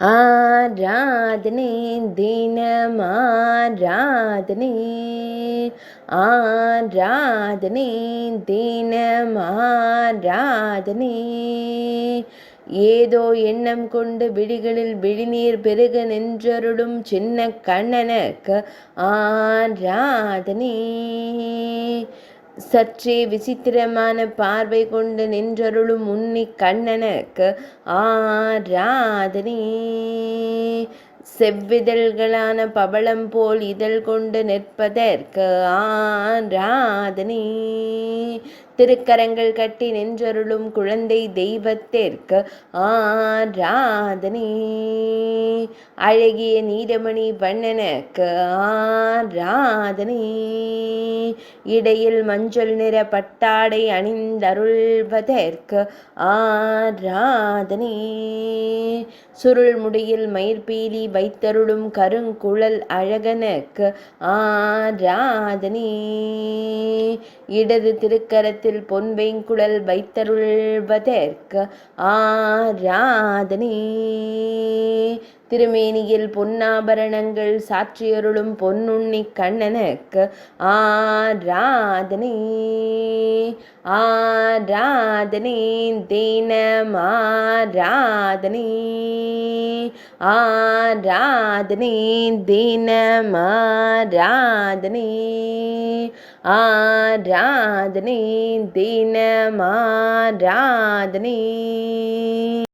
ஆராதனை தினம் ஆராதனை, ஆராதனை தினம் ஆராதனை. ஏதோ எண்ணம் கொண்டு விழிகளில் விழிநீர் பெருக நின்றருளும் சின்ன கண்ணனுக்கு ஆராதனை. சற்றே விசித்திரமான பார்வை கொண்டு நின்றருளும் உன்னி கண்ணனுக்கு ஆராதனை. செவ்விதழ்களான பவளம் போல் இதழ் கொண்டு நிற்பதற்கு ஆராதனை. திருக்கரங்கள் கட்டி நின்றருளும் குழந்தை தெய்வத்திற்கு ஆராதனை. அழகிய நீலமணி வண்ணனுக்கு ஆராதனை. இடையில் மஞ்சள் நிற பட்டாடை அணிந்தருள்வதற்கு ஆராதனை. சுருள் முடியில் மயிர்பீலி வைத்தருளும் கருங்குழல் அழகனுக்கு ஆராதனை. இடது திருக்கரத்தில் பொன்வேங்குழல் வைத்தருள்வதற்கு ஆராதனை. திருமேனியில் பொன்னாபரணங்கள் சாற்றியருளும் பொன்னுண்ணி கண்ணனுக்கு ஆராதனை. ஆராதனை தினம் ஆராதனை, ஆராதனை தினம் ஆராதனை, ஆராதனை தினம் ஆராதனை.